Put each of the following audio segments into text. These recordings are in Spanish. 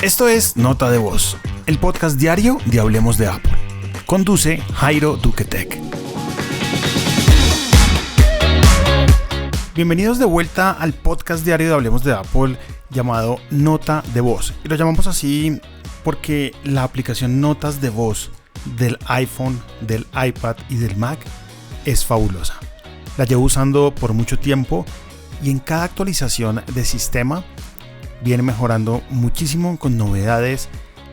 Esto es Nota de Voz, el podcast diario de Hablemos de Apple. Conduce Jairo Duque Tech. Bienvenidos de vuelta al podcast diario de Hablemos de Apple llamado Nota de Voz. Y lo llamamos así porque la aplicación Notas de Voz del iPhone, del iPad y del Mac es fabulosa. La llevo usando por mucho tiempo y en cada actualización de sistema viene mejorando muchísimo con novedades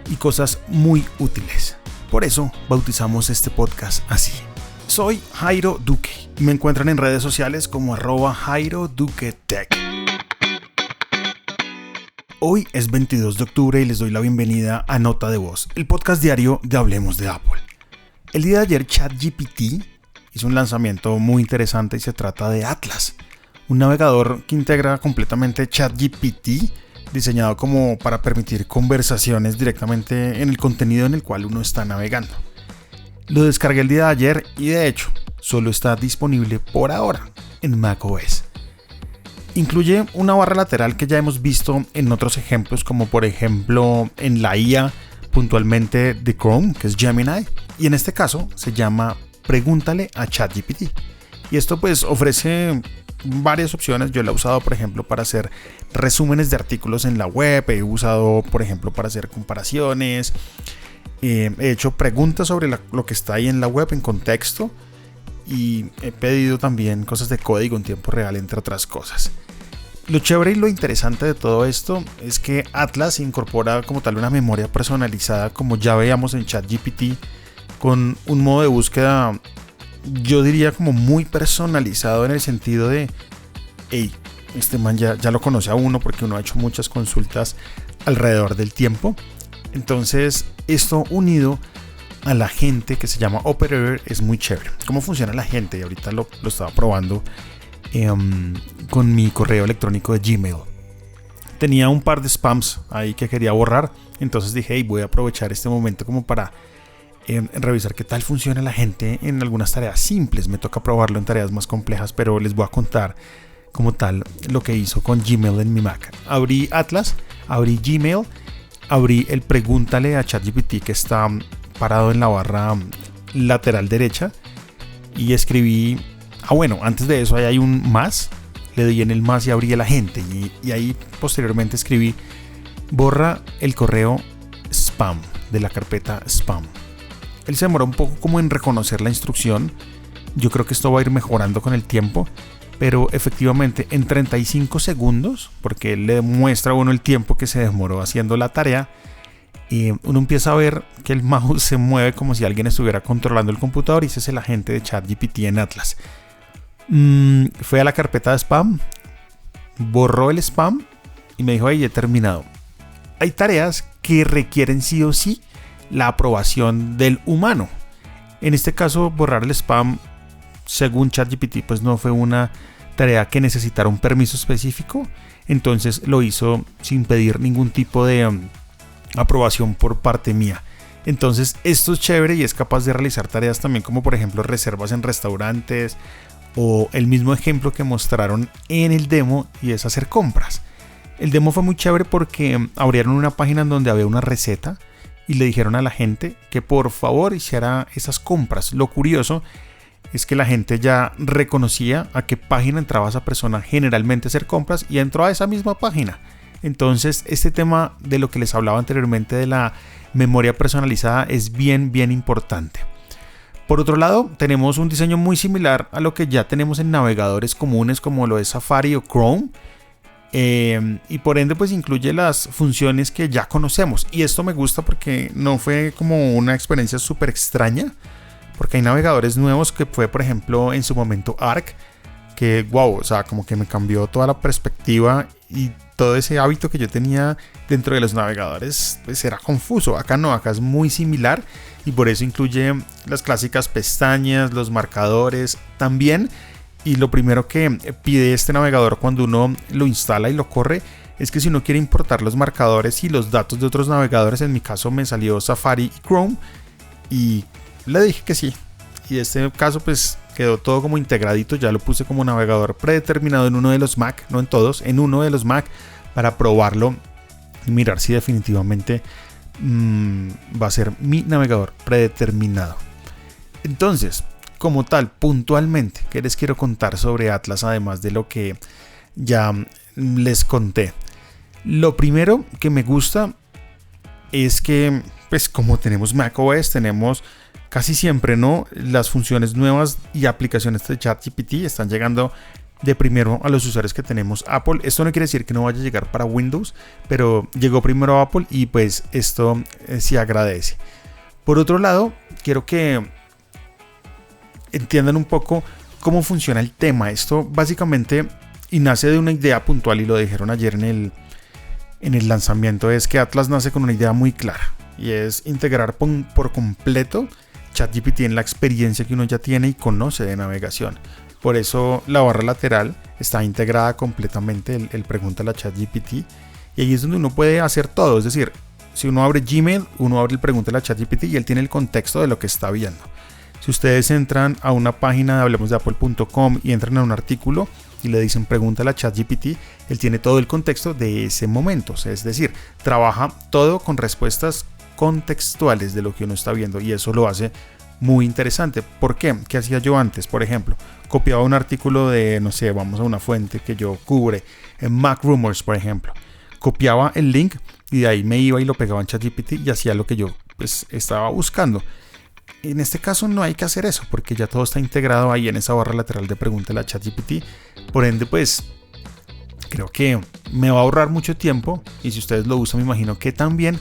y cosas muy útiles. Por eso bautizamos este podcast así. Soy Jairo Duque y me encuentran en redes sociales como @JairoDuqueTech. Hoy es 22 de octubre y les doy la bienvenida a Nota de Voz, el podcast diario de Hablemos de Apple. El día de ayer ChatGPT hizo un lanzamiento muy interesante y se trata de Atlas, un navegador que integra completamente ChatGPT, diseñado como para permitir conversaciones directamente en el contenido en el cual uno está navegando. Lo descargué el día de ayer y de hecho solo está disponible por ahora en macOS. Incluye una barra lateral que ya hemos visto en otros ejemplos, como por ejemplo en la IA puntualmente de Chrome, que es Gemini, y en este caso se llama Pregúntale a ChatGPT. Y esto pues ofrece varias opciones. Yo la he usado por ejemplo para hacer resúmenes de artículos en la web, he usado por ejemplo para hacer comparaciones, he hecho preguntas sobre lo que está ahí en la web en contexto y he pedido también cosas de código en tiempo real, entre otras cosas. Lo chévere y lo interesante de todo esto es que Atlas incorpora como tal una memoria personalizada, como ya veíamos en ChatGPT, con un modo de búsqueda, yo diría como muy personalizado, en el sentido de, hey, este man ya lo conoce a uno porque uno ha hecho muchas consultas alrededor del tiempo. Entonces esto unido a la gente que se llama Operator es muy chévere. ¿Cómo funciona la gente? Y ahorita lo estaba probando con mi correo electrónico de Gmail. Tenía un par de spams ahí que quería borrar, entonces dije, hey, voy a aprovechar este momento como para revisar qué tal funciona la gente en algunas tareas simples. Me toca probarlo en tareas más complejas, pero les voy a contar como tal lo que hizo con Gmail en mi Mac. Abrí Atlas, abrí Gmail, abrí el Pregúntale a ChatGPT que está parado en la barra lateral derecha y escribí, antes de eso ahí hay un más, le di en el más y abrí el agente y ahí posteriormente escribí, borra el correo spam de la carpeta spam. Él se demoró un poco como en reconocer la instrucción. Yo creo que esto va a ir mejorando con el tiempo, pero efectivamente en 35 segundos, porque él le muestra a uno el tiempo que se demoró haciendo la tarea, y uno empieza a ver que el mouse se mueve como si alguien estuviera controlando el computador, y ese es el agente de ChatGPT en Atlas. Fue a la carpeta de spam, borró el spam y me dijo, hey, he terminado. Hay tareas que requieren sí o sí la aprobación del humano. En este caso, borrar el spam, según ChatGPT, pues no fue una tarea que necesitara un permiso específico, entonces lo hizo sin pedir ningún tipo de aprobación por parte mía. Entonces esto es chévere y es capaz de realizar tareas también como por ejemplo reservas en restaurantes o el mismo ejemplo que mostraron en el demo, y es hacer compras. El demo fue muy chévere porque abrieron una página en donde había una receta y le dijeron a la gente que por favor hiciera esas compras. Lo curioso es que la gente ya reconocía a qué página entraba esa persona generalmente a hacer compras y entró a esa misma página. Entonces este tema de lo que les hablaba anteriormente de la memoria personalizada es bien importante. Por otro lado, tenemos un diseño muy similar a lo que ya tenemos en navegadores comunes como lo es Safari o Chrome. Y por ende pues incluye las funciones que ya conocemos, y esto me gusta porque no fue como una experiencia súper extraña, porque hay navegadores nuevos que fue por ejemplo en su momento Arc, que como que me cambió toda la perspectiva y todo ese hábito que yo tenía dentro de los navegadores pues era confuso. Acá no, acá es muy similar y por eso incluye las clásicas pestañas, los marcadores también. Y lo primero que pide este navegador cuando uno lo instala y lo corre es que si uno quiere importar los marcadores y los datos de otros navegadores, en mi caso me salió Safari y Chrome, y le dije que sí. Y en este caso pues quedó todo como integradito, ya lo puse como navegador predeterminado en uno de los Mac, no en todos, en uno de los Mac, para probarlo y mirar si definitivamente va a ser mi navegador predeterminado. Entonces, como tal, puntualmente, ¿qué les quiero contar sobre Atlas además de lo que ya les conté? Lo primero que me gusta es que, pues como tenemos macOS, tenemos casi siempre, ¿no?, las funciones nuevas y aplicaciones de ChatGPT están llegando de primero a los usuarios que tenemos Apple. Esto no quiere decir que no vaya a llegar para Windows, pero llegó primero a Apple y pues esto sí agradece. Por otro lado, quiero que entiendan un poco cómo funciona el tema. Esto básicamente y nace de una idea puntual y lo dijeron ayer en el lanzamiento, es que Atlas nace con una idea muy clara y es integrar por completo ChatGPT en la experiencia que uno ya tiene y conoce de navegación. Por eso la barra lateral está integrada completamente, el pregúntale a ChatGPT, y ahí es donde uno puede hacer todo. Es decir, si uno abre Gmail, uno abre el pregúntale a ChatGPT y él tiene el contexto de lo que está viendo. Si ustedes entran a una página de hablemosdeapple.com y entran a un artículo y le dicen pregúntale a ChatGPT, él tiene todo el contexto de ese momento. Es decir, trabaja todo con respuestas contextuales de lo que uno está viendo y eso lo hace muy interesante. ¿Por qué? ¿Qué hacía yo antes? Por ejemplo, copiaba un artículo de, no sé, vamos a una fuente que yo cubre, en MacRumors, por ejemplo. Copiaba el link y de ahí me iba y lo pegaba en ChatGPT y hacía lo que yo pues estaba buscando. En este caso no hay que hacer eso porque ya todo está integrado ahí en esa barra lateral de pregúntale a ChatGPT. Por ende, pues creo que me va a ahorrar mucho tiempo y si ustedes lo usan, me imagino que también.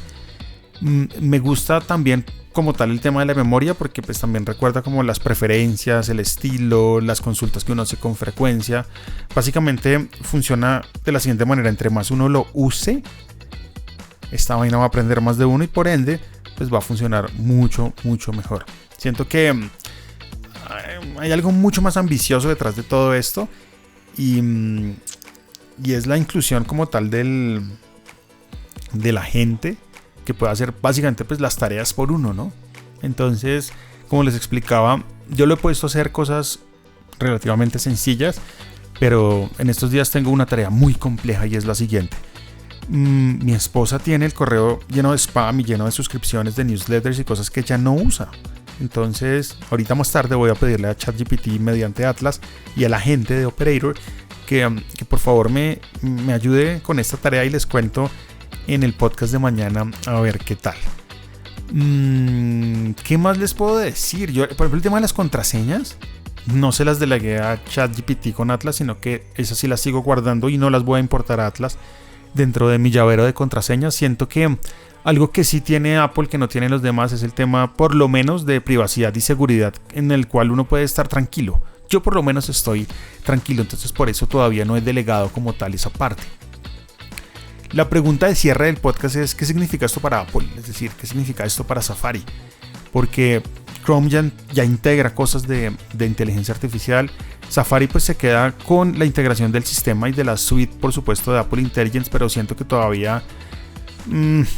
Me gusta también como tal el tema de la memoria porque pues también recuerda como las preferencias, el estilo, las consultas que uno hace con frecuencia. Básicamente funciona de la siguiente manera: entre más uno lo use, esta vaina va a aprender más de uno y por ende pues va a funcionar mucho mejor. Siento que hay algo mucho más ambicioso detrás de todo esto y es la inclusión como tal de la gente que pueda hacer básicamente pues las tareas por uno, ¿no? Entonces, como les explicaba, yo lo he puesto a hacer cosas relativamente sencillas, pero en estos días tengo una tarea muy compleja y es la siguiente. Mi esposa tiene el correo lleno de spam y lleno de suscripciones de newsletters y cosas que ella no usa. Entonces, ahorita más tarde voy a pedirle a ChatGPT mediante Atlas y a la gente de Operator que por favor me ayude con esta tarea y les cuento en el podcast de mañana a ver qué tal. ¿Qué más les puedo decir? Yo, por ejemplo, el tema de las contraseñas no se las delegué a ChatGPT con Atlas, sino que esas sí las sigo guardando y no las voy a importar a Atlas dentro de mi llavero de contraseñas. Siento que algo que sí tiene Apple que no tienen los demás es el tema por lo menos de privacidad y seguridad, en el cual uno puede estar tranquilo. Yo por lo menos estoy tranquilo, entonces por eso todavía no he delegado como tal esa parte. La pregunta de cierre del podcast es: ¿qué significa esto para Apple? Es decir, ¿qué significa esto para Safari? Porque Chrome ya integra cosas de inteligencia artificial. Safari pues se queda con la integración del sistema y de la suite, por supuesto, de Apple Intelligence, pero siento que todavía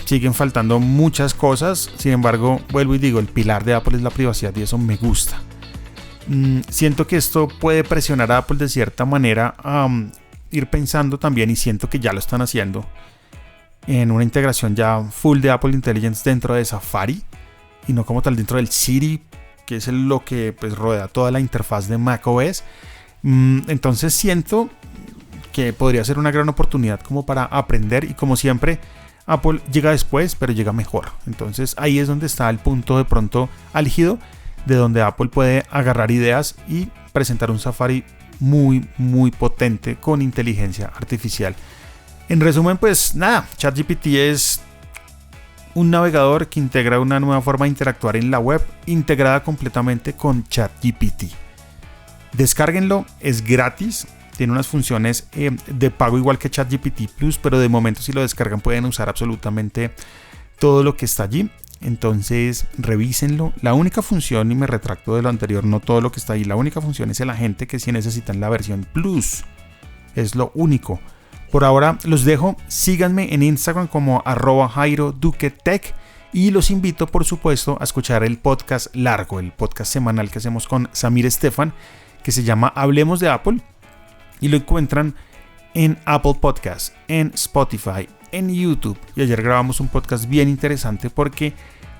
siguen faltando muchas cosas. Sin embargo, vuelvo y digo, el pilar de Apple es la privacidad y eso me gusta. Siento que esto puede presionar a Apple de cierta manera a ir pensando también, y siento que ya lo están haciendo, en una integración ya full de Apple Intelligence dentro de Safari y no como tal dentro del Siri, que es lo que pues rodea toda la interfaz de macOS. Entonces siento que podría ser una gran oportunidad como para aprender, y como siempre Apple llega después pero llega mejor. Entonces ahí es donde está el punto de pronto álgido, de donde Apple puede agarrar ideas y presentar un Safari muy potente con inteligencia artificial. En resumen, pues nada, ChatGPT es un navegador que integra una nueva forma de interactuar en la web, integrada completamente con ChatGPT. Descárguenlo, es gratis, tiene unas funciones de pago igual que ChatGPT Plus, pero de momento si lo descargan pueden usar absolutamente todo lo que está allí. Entonces revísenlo. La única función, y me retracto de lo anterior, no todo lo que está ahí, la única función es el agente, que sí necesitan la versión Plus, es lo único. Por ahora los dejo, síganme en Instagram como @JairoDuqueTech y los invito por supuesto a escuchar el podcast largo, el podcast semanal que hacemos con Samir Estefan, que se llama Hablemos de Apple, y lo encuentran en Apple Podcasts, en Spotify, en YouTube. Y ayer grabamos un podcast bien interesante porque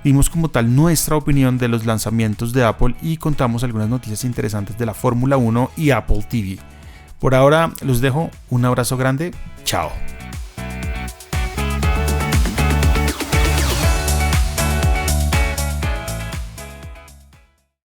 dimos como tal nuestra opinión de los lanzamientos de Apple y contamos algunas noticias interesantes de la Fórmula 1 y Apple TV. Por ahora los dejo, un abrazo grande, chao.